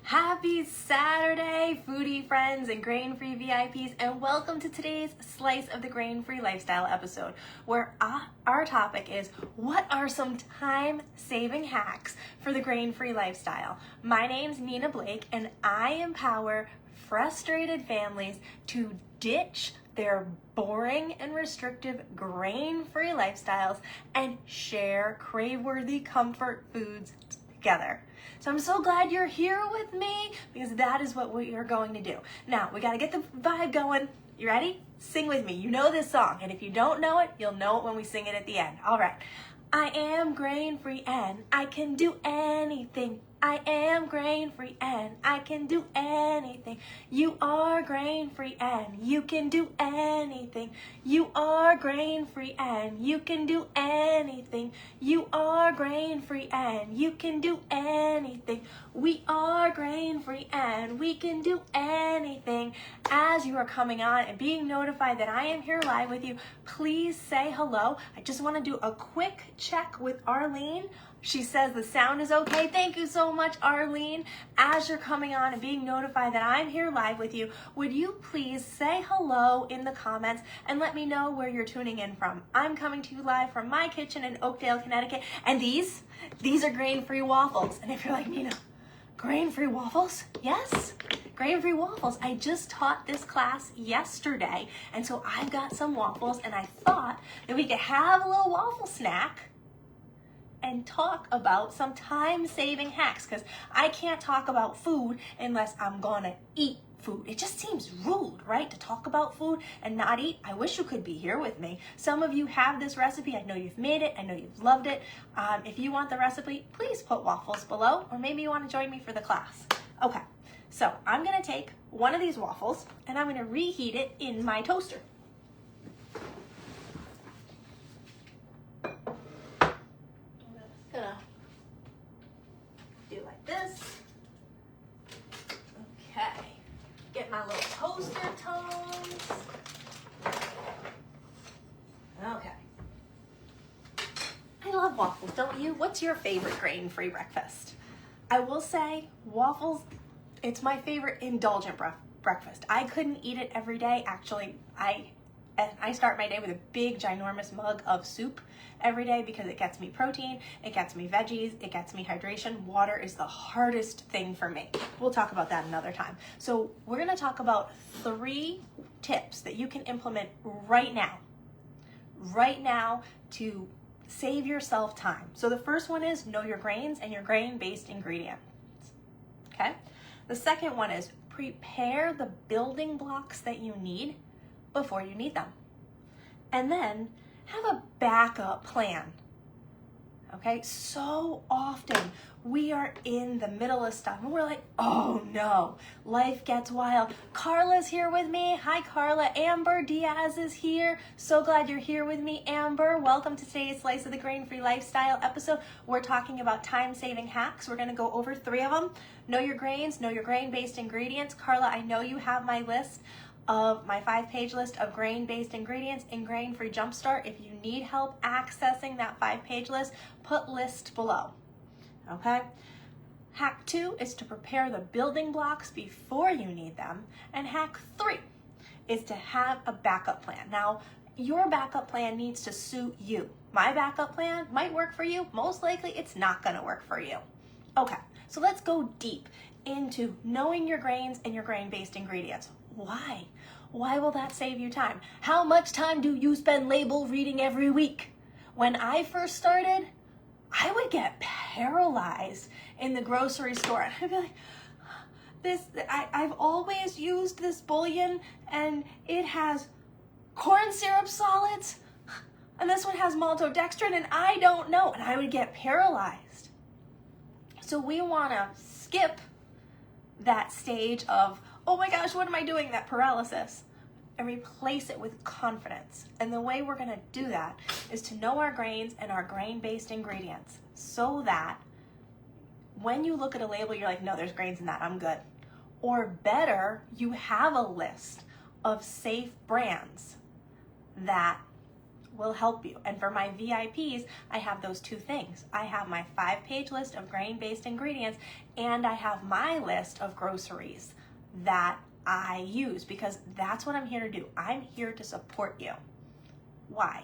Happy Saturday, foodie friends and grain-free VIPs, and welcome to today's Slice of the Grain-Free Lifestyle episode, where our topic is, what are some time-saving hacks for the grain-free lifestyle? My name's Nina Blake, and I empower frustrated families to ditch their boring and restrictive grain-free lifestyles and share crave-worthy comfort foods together. So I'm so glad you're here with me, because that is what we are going to do. Now, we got to get the vibe going. You ready? Sing with me. You know this song, and if you don't know it, you'll know it when we sing it at the end. All right. I am grain-free and I can do anything. I am grain-free and I can do anything. You are grain-free and you can do anything. You are grain-free and you can do anything. You are grain-free and you can do anything. We are grain-free and we can do anything. As you are coming on and being notified that I am here live with you, please say hello. I just want to do a quick check with Arlene. She says the sound is okay. Thank you so much, Arlene. As you're coming on and being notified that I'm here live with you, would you please say hello in the comments and let me know where you're tuning in from? I'm coming to you live from my kitchen in Oakdale, Connecticut, and these are grain-free waffles. And if you're like, Nina, grain-free waffles? Yes, grain-free waffles. I just taught this class yesterday, and so I've got some waffles, and I thought that we could have a little waffle snack and talk about some time-saving hacks, because I can't talk about food unless I'm gonna eat food. It just seems rude, right, to talk about food and not eat. I wish you could be here with me. Some of you have this recipe. I know you've made it. I know you've loved it. If you want the recipe, please put waffles below, or maybe you want to join me for the class. Okay, so I'm gonna take one of these waffles and I'm gonna reheat it in my toaster. Gonna do like this. Okay, get my little toaster tongs. Okay. I love waffles, don't you? What's your favorite grain-free breakfast? I will say waffles, it's my favorite indulgent breakfast. I couldn't eat it every day. Actually, I start my day with a big, ginormous mug of soup every day because it gets me protein, it gets me veggies, it gets me hydration. Water is the hardest thing for me. We'll talk about that another time. So we're gonna talk about 3 tips that you can implement right now to save yourself time. So the first one is know your grains and your grain-based ingredients, okay? The second one is prepare the building blocks that you need before you need them. And then have a backup plan. Okay, so often we are in the middle of stuff and we're like, oh no, life gets wild. Carla's here with me. Hi, Carla. Amber Diaz is here. So glad you're here with me, Amber. Welcome to today's Slice of the Grain-Free Lifestyle episode. We're talking about time-saving hacks. We're gonna go over 3 of them. Know your grains, know your grain-based ingredients. Carla, I know you have my list of my 5-page list of grain-based ingredients in Grain-Free Jumpstart. If you need help accessing that 5-page list, put list below, okay? Hack 2 is to prepare the building blocks before you need them. And hack 3 is to have a backup plan. Now, your backup plan needs to suit you. My backup plan might work for you. Most likely, it's not gonna work for you. Okay, so let's go deep into knowing your grains and your grain-based ingredients. Why? Why will that save you time? How much time do you spend label reading every week? When I first started, I would get paralyzed in the grocery store. And I'd be like, I've always used this bouillon and it has corn syrup solids and this one has maltodextrin and I don't know. And I would get paralyzed. So we want to skip that stage of, oh my gosh, what am I doing? That paralysis, and replace it with confidence. And the way we're gonna do that is to know our grains and our grain-based ingredients so that when you look at a label, you're like, no, there's grains in that, I'm good. Or better, you have a list of safe brands that will help you. And for my VIPs, I have those two things. I have my 5-page list of grain-based ingredients, and I have my list of groceries that I use, because that's what I'm here to do. I'm here to support you. Why?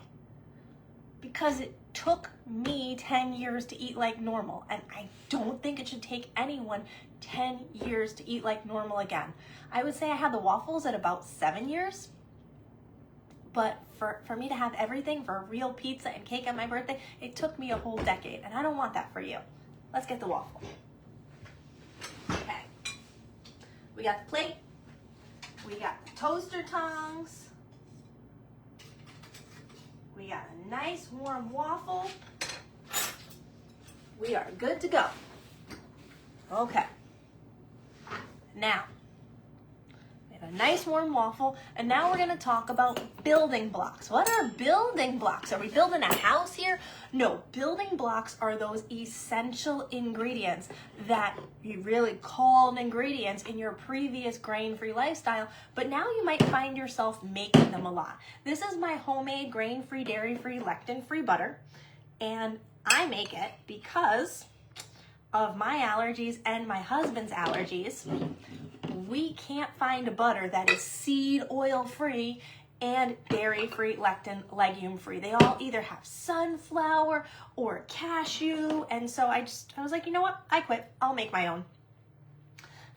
Because it took me 10 years to eat like normal, and I don't think it should take anyone 10 years to eat like normal again. I would say I had the waffles at about 7 years, but for me to have everything, for real pizza and cake on my birthday, it took me a whole decade, and I don't want that for you. Let's get the waffle. Okay. We got the plate. We got the toaster tongs. We got a nice warm waffle. We are good to go. Okay. Now, we have a nice warm waffle, and now we're gonna talk about building blocks. What are building blocks? Are we building a house here? No, building blocks are those essential ingredients that you really called ingredients in your previous grain-free lifestyle, but now you might find yourself making them a lot. This is my homemade grain-free, dairy-free, lectin-free butter, and I make it because of my allergies and my husband's allergies. We can't find a butter that is seed oil free and dairy free, lectin, legume free. They all either have sunflower or cashew. And so I was like, you know what? I quit. I'll make my own.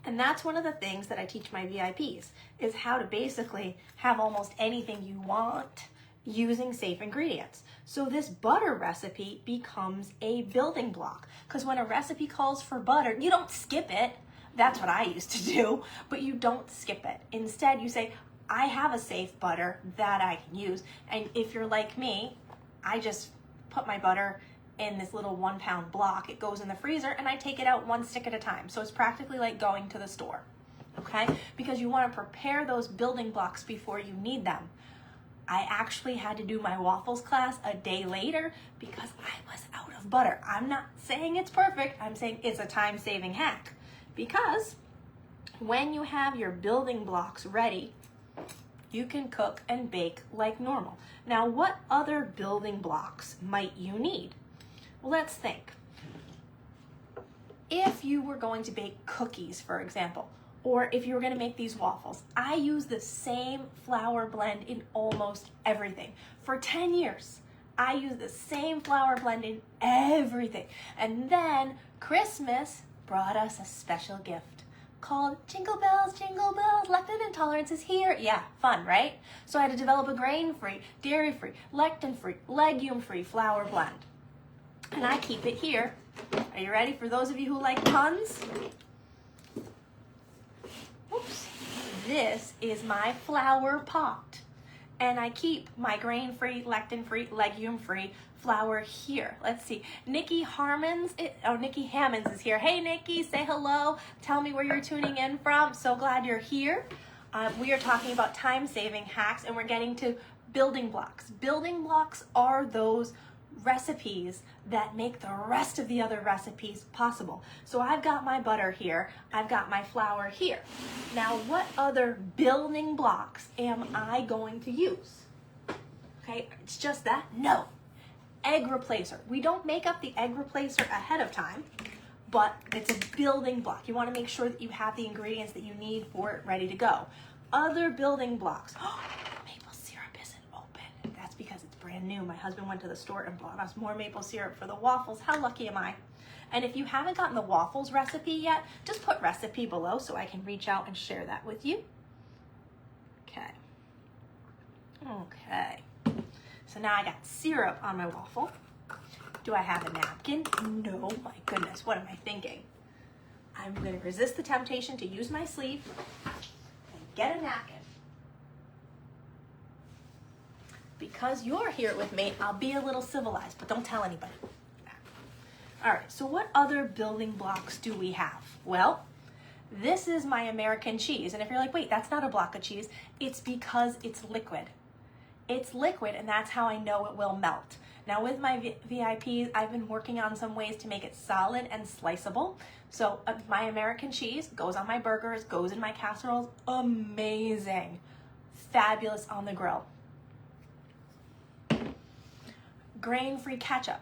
And that's one of the things that I teach my VIPs, is how to basically have almost anything you want using safe ingredients. So this butter recipe becomes a building block, because when a recipe calls for butter, you don't skip it. That's what I used to do, but you don't skip it. Instead, you say, I have a safe butter that I can use. And if you're like me, I just put my butter in this little 1-pound block. It goes in the freezer, and I take it out 1 stick at a time. So it's practically like going to the store, okay? Because you want to prepare those building blocks before you need them. I actually had to do my waffles class a day later because I was out of butter. I'm not saying it's perfect. I'm saying it's a time-saving hack, because when you have your building blocks ready, you can cook and bake like normal. Now, what other building blocks might you need? Well, let's think. If you were going to bake cookies, for example, or if you were going to make these waffles, I use the same flour blend in almost everything. For 10 years, I use the same flour blend in everything. And then Christmas brought us a special gift called Jingle Bells, lectin intolerance is here. Yeah, fun, right? So I had to develop a grain-free, dairy-free, lectin-free, legume-free flour blend. And I keep it here. Are you ready for those of you who like puns? Oops. This is my flour pot. And I keep my grain-free, lectin-free, legume-free flour here. Let's see. Nikki Hammonds is here. Hey, Nikki, say hello. Tell me where you're tuning in from. So glad you're here. We are talking about time-saving hacks, and we're getting to building blocks. Building blocks are those recipes that make the rest of the other recipes possible. So I've got my butter here. I've got my flour here. Now, what other building blocks am I going to use? Okay, it's just that? No. Egg replacer. We don't make up the egg replacer ahead of time, but it's a building block. You want to make sure that you have the ingredients that you need for it ready to go. Other building blocks. Maple syrup isn't open. That's because it's brand new. My husband went to the store and bought us more maple syrup for the waffles. How lucky am I? And if you haven't gotten the waffles recipe yet, just put recipe below so I can reach out and share that with you. Okay. Okay. So now I got syrup on my waffle. Do I have a napkin? No, my goodness, what am I thinking? I'm going to resist the temptation to use my sleeve and get a napkin. Because you're here with me, I'll be a little civilized, but don't tell anybody. All right, so what other building blocks do we have? Well, this is my American cheese. And if you're like, wait, that's not a block of cheese, it's because it's liquid. It's liquid, and that's how I know it will melt. Now with my VIPs, I've been working on some ways to make it solid and sliceable. So my American cheese goes on my burgers, goes in my casseroles. Amazing. Fabulous on the grill. grain-free ketchup.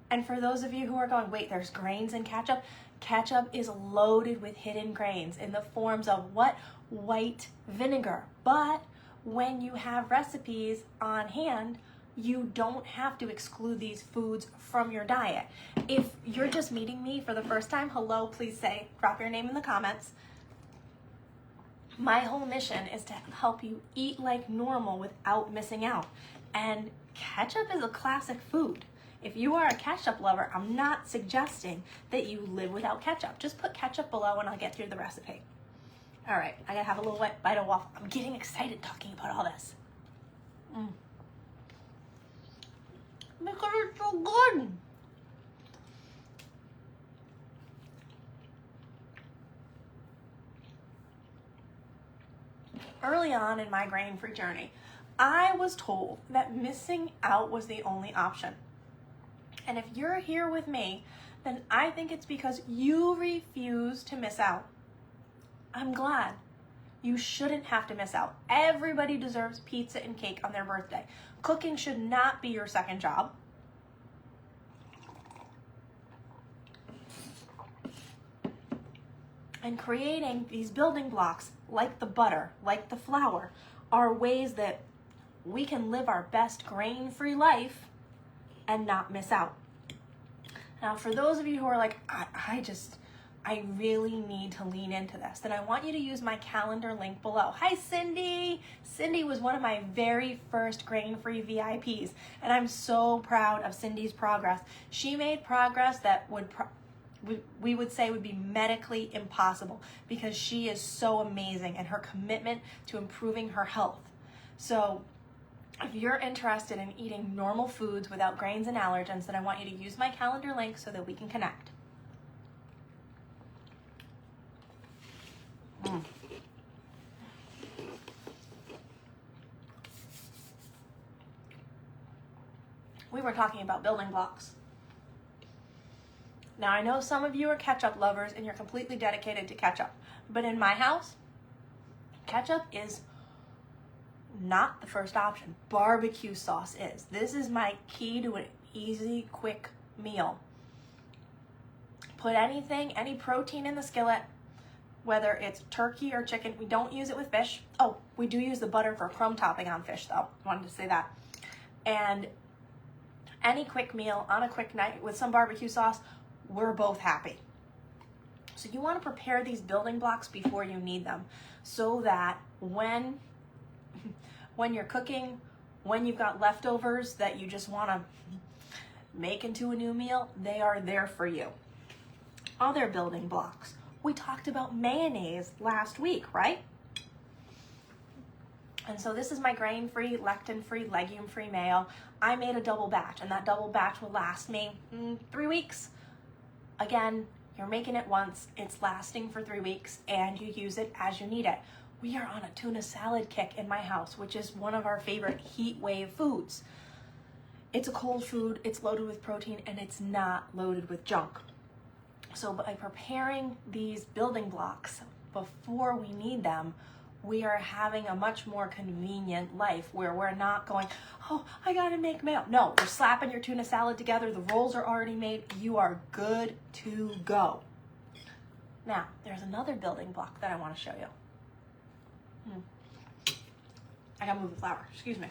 And for those of you who are going, wait, there's grains in ketchup? Ketchup is loaded with hidden grains in the forms of what? White vinegar. But when you have recipes on hand, you don't have to exclude these foods from your diet. If you're just meeting me for the first time, hello, please say, drop your name in the comments. My whole mission is to help you eat like normal without missing out. And ketchup is a classic food. If you are a ketchup lover, I'm not suggesting that you live without ketchup. Just put ketchup below and I'll get through the recipe. All right, I gotta have a little wet bite of waffle. I'm getting excited talking about all this. Because it's so good. Early on in my grain-free journey, I was told that missing out was the only option. And if you're here with me, then I think it's because you refuse to miss out. I'm glad. You shouldn't have to miss out. Everybody deserves pizza and cake on their birthday. Cooking should not be your second job. And creating these building blocks, like the butter, like the flour, are ways that we can live our best grain-free life and not miss out. Now, for those of you who are like, I really need to lean into this, then I want you to use my calendar link below. Hi, Cindy. Cindy was one of my very first grain-free VIPs, and I'm so proud of Cindy's progress. She made progress that we would say would be medically impossible because she is so amazing and her commitment to improving her health. So if you're interested in eating normal foods without grains and allergens, then I want you to use my calendar link so that we can connect. We were talking about building blocks. Now, I know some of you are ketchup lovers and you're completely dedicated to ketchup, but in my house, ketchup is not the first option. Barbecue sauce is. This is my key to an easy, quick meal. Put anything, any protein in the skillet, whether it's turkey or chicken. We don't use it with fish. Oh, we do use the butter for crumb topping on fish though. Wanted to say that. And any quick meal on a quick night with some barbecue sauce, we're both happy. So you want to prepare these building blocks before you need them so that when you're cooking, when you've got leftovers that you just want to make into a new meal, they are there for you. Other building blocks. We talked about mayonnaise last week, right? And so this is my grain-free, lectin-free, legume-free mayo. I made a double batch, and that double batch will last me 3 weeks. Again, you're making it once, it's lasting for 3 weeks, and you use it as you need it. We are on a tuna salad kick in my house, which is one of our favorite heat wave foods. It's a cold food, it's loaded with protein, and it's not loaded with junk. So by preparing these building blocks before we need them, we are having a much more convenient life where we're not going, oh, I gotta make mayo. No, you're slapping your tuna salad together, the rolls are already made, you are good to go. Now, there's another building block that I want to show you. I gotta move the flour, excuse me.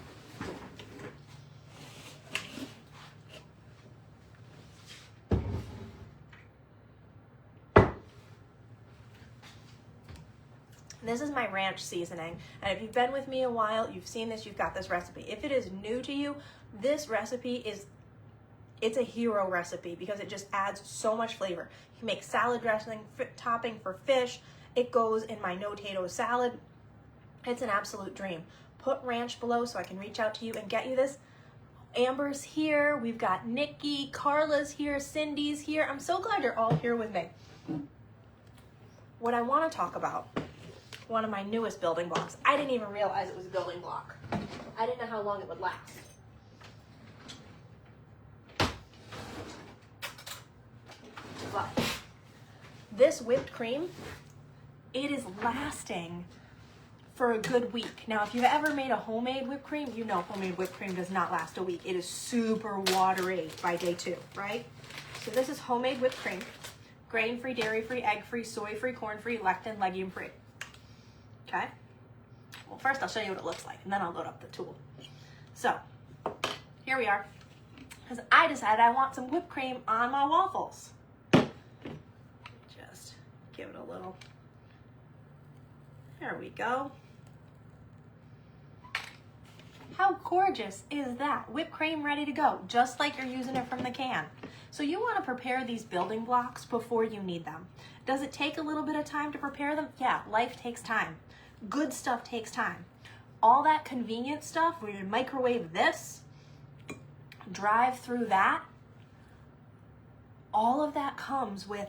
This is my ranch seasoning, and if you've been with me a while, you've seen this, you've got this recipe. If it is new to you, this recipe it's a hero recipe because it just adds so much flavor. You can make salad dressing, topping for fish. It goes in my no-tato salad. It's an absolute dream. Put ranch below so I can reach out to you and get you this. Amber's here, we've got Nikki, Carla's here, Cindy's here. I'm so glad you're all here with me. What I want to talk about, one of my newest building blocks. I didn't even realize it was a building block. I didn't know how long it would last. But this whipped cream, it is lasting for a good week. Now, if you've ever made a homemade whipped cream, you know homemade whipped cream does not last a week. It is super watery by day 2, right? So this is homemade whipped cream. Grain-free, dairy-free, egg-free, soy-free, corn-free, lectin, legume-free. Okay? Well, first I'll show you what it looks like, and then I'll load up the tool. So, here we are. Because I decided I want some whipped cream on my waffles. Just give it a little. There we go. How gorgeous is that? Whipped cream ready to go, just like you're using it from the can. So you want to prepare these building blocks before you need them. Does it take a little bit of time to prepare them? Yeah, life takes time. Good stuff takes time. All that convenient stuff where you microwave this, drive through that, all of that comes with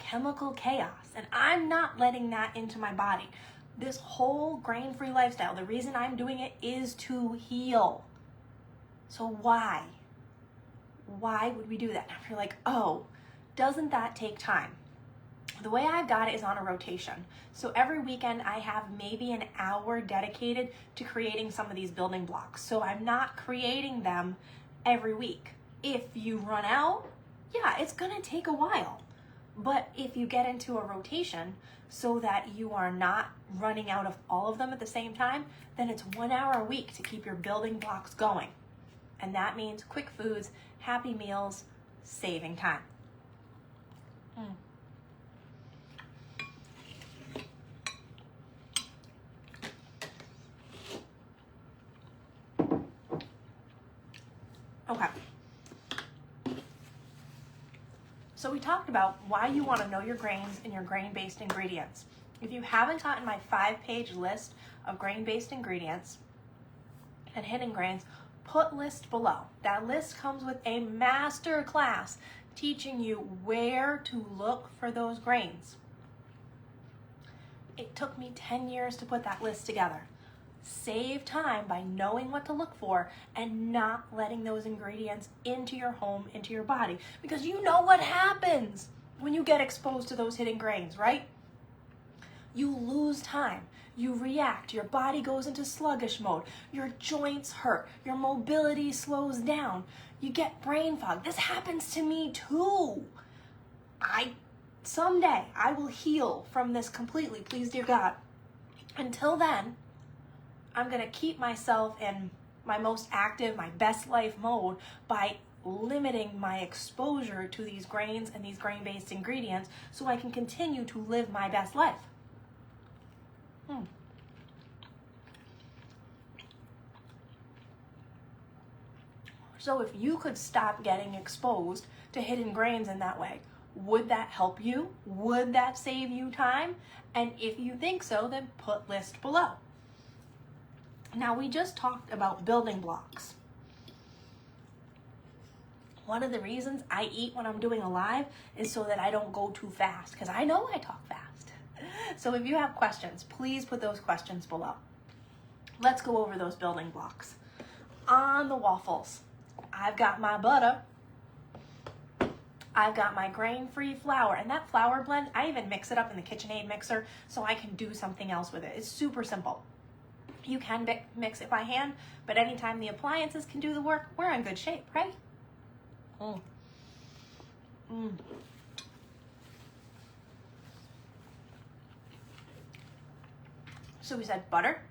chemical chaos, and I'm not letting that into my body. This whole grain-free lifestyle, the reason I'm doing it is to heal. So why? Why would we do that? Now you're like, oh, doesn't that take time? The way I've got it is on a rotation. So every weekend I have maybe an hour dedicated to creating some of these building blocks. So I'm not creating them every week. If you run out, yeah, it's gonna take a while. But if you get into a rotation so that you are not running out of all of them at the same time, then it's 1 hour a week to keep your building blocks going. And that means quick foods, happy meals, saving time. Okay. So we talked about why you want to know your grains and your grain-based ingredients. If you haven't gotten my 5-page list of grain-based ingredients and hidden grains, put list below. That list comes with a master class teaching you where to look for those grains. It took me 10 years to put that list together. Save time by knowing what to look for and not letting those ingredients into your home, into your body. Because you know what happens when you get exposed to those hidden grains, right? You lose time. You react. Your body goes into sluggish mode. Your joints hurt. Your mobility slows down. You get brain fog. This happens to me too. Someday I will heal from this completely, please dear God. Until then, I'm gonna keep myself in my most active, my best life mode by limiting my exposure to these grains and these grain-based ingredients so I can continue to live my best life. So if you could stop getting exposed to hidden grains in that way, would that help you? Would that save you time? And if you think so, then put list below. Now, we just talked about building blocks. One of the reasons I eat when I'm doing a live is so that I don't go too fast, because I know I talk fast. So if you have questions, please put those questions below. Let's go over those building blocks. On the waffles, I've got my butter. I've got my grain-free flour, and that flour blend, I even mix it up in the KitchenAid mixer so I can do something else with it. It's super simple. You can mix it by hand, but anytime the appliances can do the work, we're in good shape, right? So we said butter,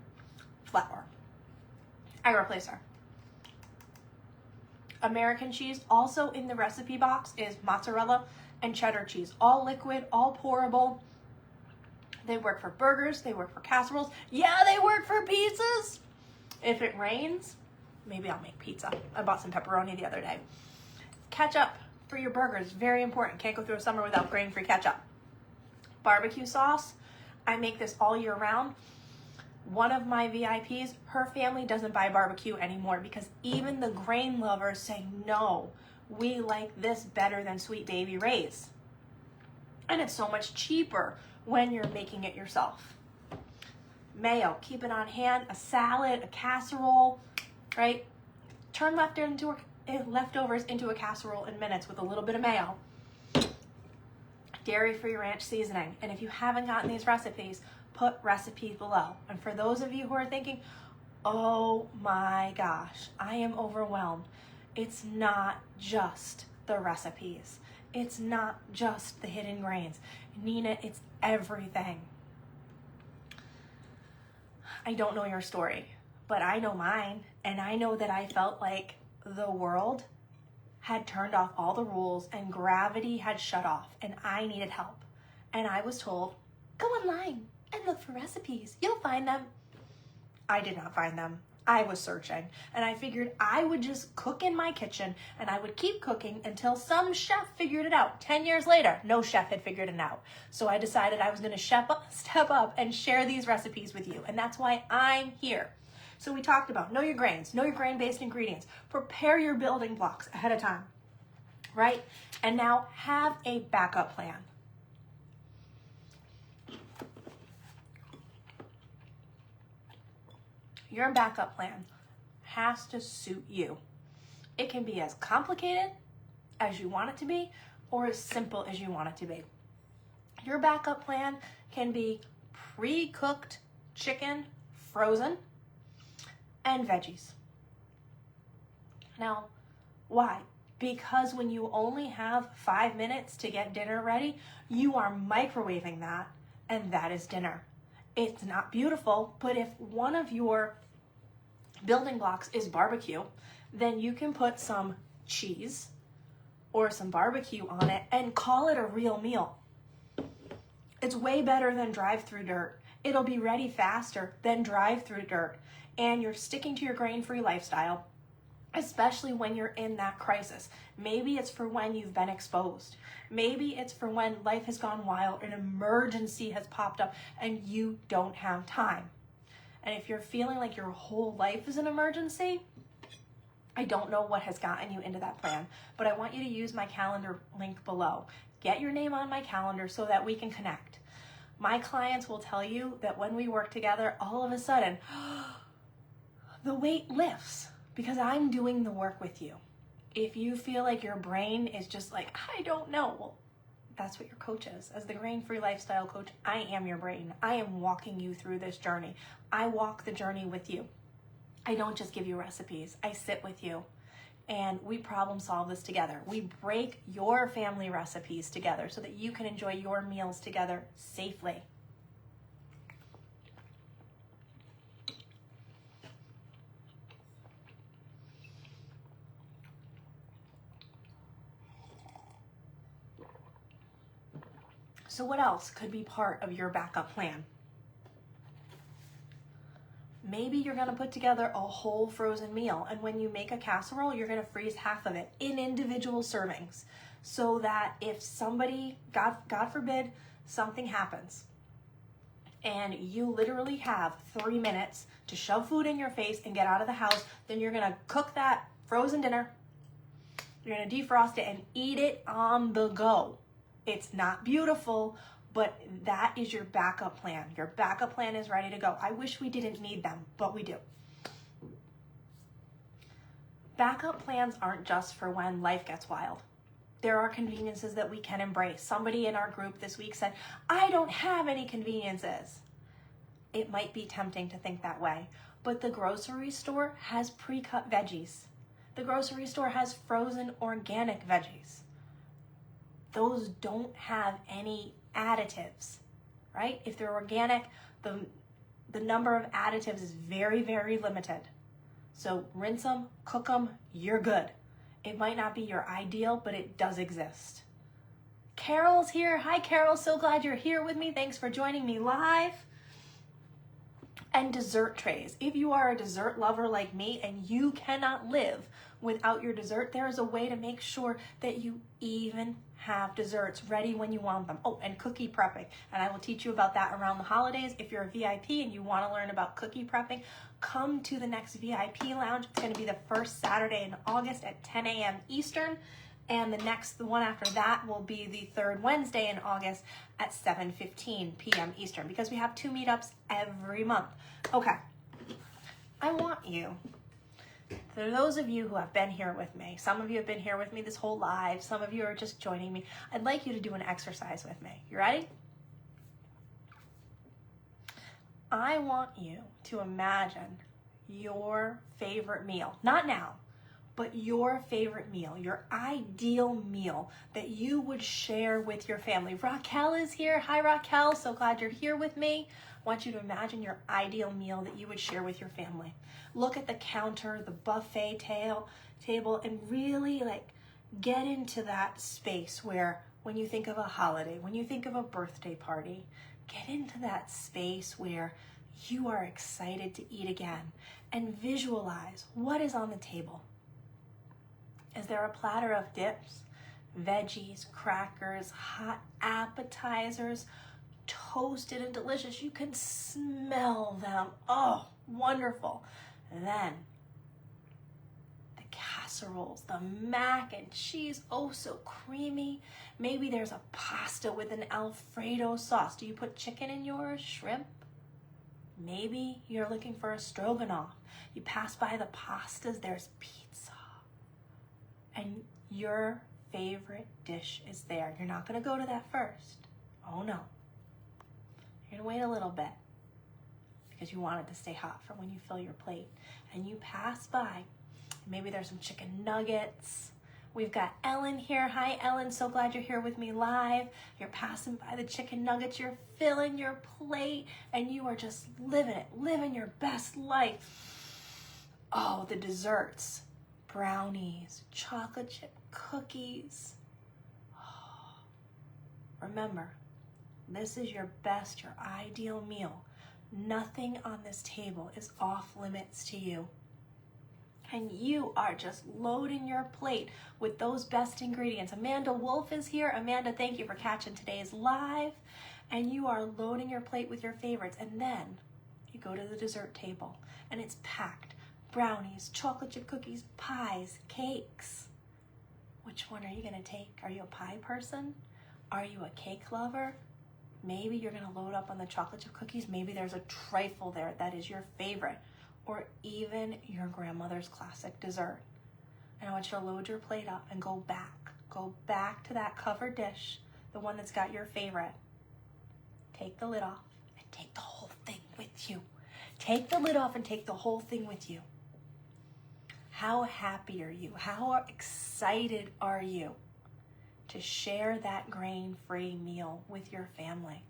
flour, egg replacer. American cheese, also in the recipe box, is mozzarella and cheddar cheese. All liquid, all pourable. They work for burgers, they work for casseroles. Yeah, they work for pizzas. If it rains, maybe I'll make pizza. I bought some pepperoni the other day. Ketchup for your burgers, very important. Can't go through a summer without grain-free ketchup. Barbecue sauce, I make this all year round. One of my VIPs, her family doesn't buy barbecue anymore because even the grain lovers say, no, we like this better than Sweet Baby Ray's. And it's so much cheaper when you're making it yourself. Mayo, keep it on hand. A salad, a casserole, right? Turn leftovers into a casserole in minutes with a little bit of mayo. Dairy-free ranch seasoning. And if you haven't gotten these recipes, put recipes below. And for those of you who are thinking, oh my gosh, I am overwhelmed. It's not just the recipes. It's not just the hidden grains. Nina, it's everything. I don't know your story, but I know mine. And I know that I felt like the world had turned off all the rules and gravity had shut off and I needed help. And I was told, go online and look for recipes. You'll find them. I did not find them. I was searching and I figured I would just cook in my kitchen and I would keep cooking until some chef figured it out. 10 years later, no chef had figured it out. So I decided I was going to step up and share these recipes with you. And that's why I'm here. So we talked about know your grains, know your grain-based ingredients, prepare your building blocks ahead of time, right? And now have a backup plan. Your backup plan has to suit you. It can be as complicated as you want it to be or as simple as you want it to be. Your backup plan can be pre-cooked chicken, frozen, and veggies. Now, why? Because when you only have 5 minutes to get dinner ready, you are microwaving that, and that is dinner. It's not beautiful, but if one of your building blocks is barbecue, then you can put some cheese or some barbecue on it and call it a real meal. It's way better than drive-through dirt. It'll be ready faster than drive-through dirt. And you're sticking to your grain-free lifestyle, especially when you're in that crisis. Maybe it's for when you've been exposed. Maybe it's for when life has gone wild, an emergency has popped up, and you don't have time. And if you're feeling like your whole life is an emergency, I don't know what has gotten you into that plan, but I want you to use my calendar link below. Get your name on my calendar so that we can connect. My clients will tell you that when we work together, all of a sudden, the weight lifts because I'm doing the work with you. If you feel like your brain is just like, I don't know, well, that's what your coach is. As the grain-free lifestyle coach, I am your brain. I am walking you through this journey. I walk the journey with you. I don't just give you recipes. I sit with you and we problem solve this together. We break your family recipes together so that you can enjoy your meals together safely. So what else could be part of your backup plan? Maybe you're going to put together a whole frozen meal, and when you make a casserole, you're going to freeze half of it in individual servings so that if somebody, God forbid, something happens and you literally have 3 minutes to shove food in your face and get out of the house, then you're going to cook that frozen dinner, you're going to defrost it and eat it on the go. It's not beautiful, but that is your backup plan. Your backup plan is ready to go. I wish we didn't need them, but we do. Backup plans aren't just for when life gets wild. There are conveniences that we can embrace. Somebody in our group this week said, I don't have any conveniences. It might be tempting to think that way, but the grocery store has pre-cut veggies. The grocery store has frozen organic veggies. Those don't have any additives, right? If they're organic, the number of additives is very, very limited. So rinse them, cook them, you're good. It might not be your ideal, but it does exist. Carol's here. Hi, Carol. So glad you're here with me. Thanks for joining me live. And dessert trays. If you are a dessert lover like me and you cannot live without your dessert, there is a way to make sure that you even have desserts ready when you want them. Oh, and cookie prepping. And I will teach you about that around the holidays. If you're a VIP and you want to learn about cookie prepping, come to the next VIP lounge. It's going to be the first Saturday in August at 10 a.m. Eastern. And the one after that will be the third Wednesday in August at 7:15 p.m. Eastern, because we have 2 meetups every month. Okay, I want you, for those of you who have been here with me, some of you have been here with me this whole live, some of you are just joining me, I'd like you to do an exercise with me. You ready? I want you to imagine your favorite meal, not now, but your favorite meal, your ideal meal that you would share with your family. Raquel is here. Hi, Raquel. So glad you're here with me. I want you to imagine your ideal meal that you would share with your family. Look at the counter, the buffet table, and really get into that space where when you think of a holiday, when you think of a birthday party, get into that space where you are excited to eat again and visualize what is on the table. Is there a platter of dips, veggies, crackers, hot appetizers, toasted and delicious? You can smell them. Oh, wonderful. Then the casseroles, the mac and cheese, oh so creamy. Maybe there's a pasta with an Alfredo sauce. Do you put chicken in yours, shrimp? Maybe you're looking for a stroganoff. You pass by the pastas, there's pizza. And your favorite dish is there. You're not going to go to that first. Oh no. You're going to wait a little bit because you want it to stay hot for when you fill your plate. And you pass by. Maybe there's some chicken nuggets. We've got Ellen here. Hi, Ellen. So glad you're here with me live. You're passing by the chicken nuggets. You're filling your plate and you are just living it, living your best life. Oh, the desserts. Brownies, chocolate chip cookies. Oh. Remember, this is your best, your ideal meal. Nothing on this table is off limits to you. And you are just loading your plate with those best ingredients. Amanda Wolf is here. Amanda, thank you for catching today's live. And you are loading your plate with your favorites. And then you go to the dessert table and it's packed. Brownies, chocolate chip cookies, pies, cakes. Which one are you going to take? Are you a pie person? Are you a cake lover? Maybe you're going to load up on the chocolate chip cookies. Maybe there's a trifle there that is your favorite, or even your grandmother's classic dessert. And I want you to load your plate up and go back to that covered dish, the one that's got your favorite. Take the lid off and take the whole thing with you. Take the lid off and take the whole thing with you. How happy are you? How excited are you to share that grain-free meal with your family?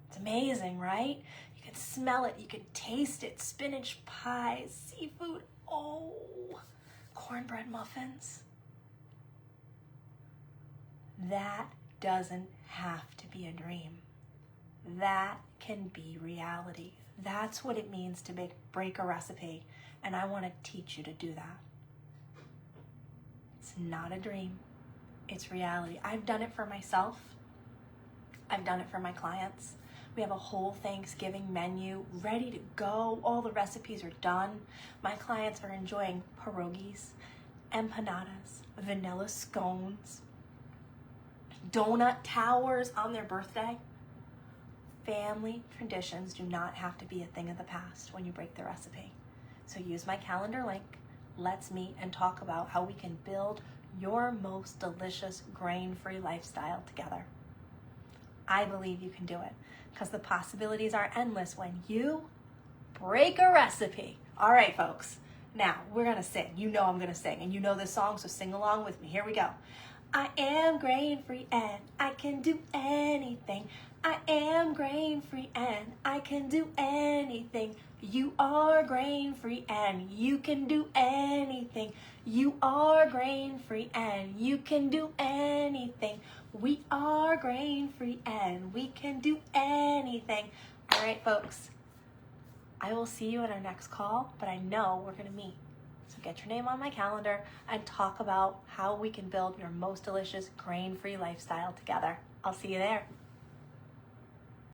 It's amazing, right? You can smell it, you can taste it. Spinach pies, seafood, oh, cornbread muffins. That doesn't have to be a dream. That can be reality. That's what it means to break a recipe. And I want to teach you to do that. It's not a dream. It's reality. I've done it for myself. I've done it for my clients. We have a whole Thanksgiving menu ready to go. All the recipes are done. My clients are enjoying pierogies, empanadas, vanilla scones, donut towers on their birthday. Family traditions do not have to be a thing of the past when you break the recipe. So use my calendar link. Let's meet and talk about how we can build your most delicious grain-free lifestyle together. I believe you can do it because the possibilities are endless when you break a recipe. All right, folks. Now we're going to sing. You know I'm going to sing, and you know this song, so sing along with me. Here we go. I am grain-free and I can do anything. I am grain-free and I can do anything. You are grain-free and you can do anything. You are grain-free and you can do anything. We are grain-free and we can do anything. All right, folks. I will see you in our next call, but I know we're going to meet. So get your name on my calendar and talk about how we can build your most delicious grain-free lifestyle together. I'll see you there.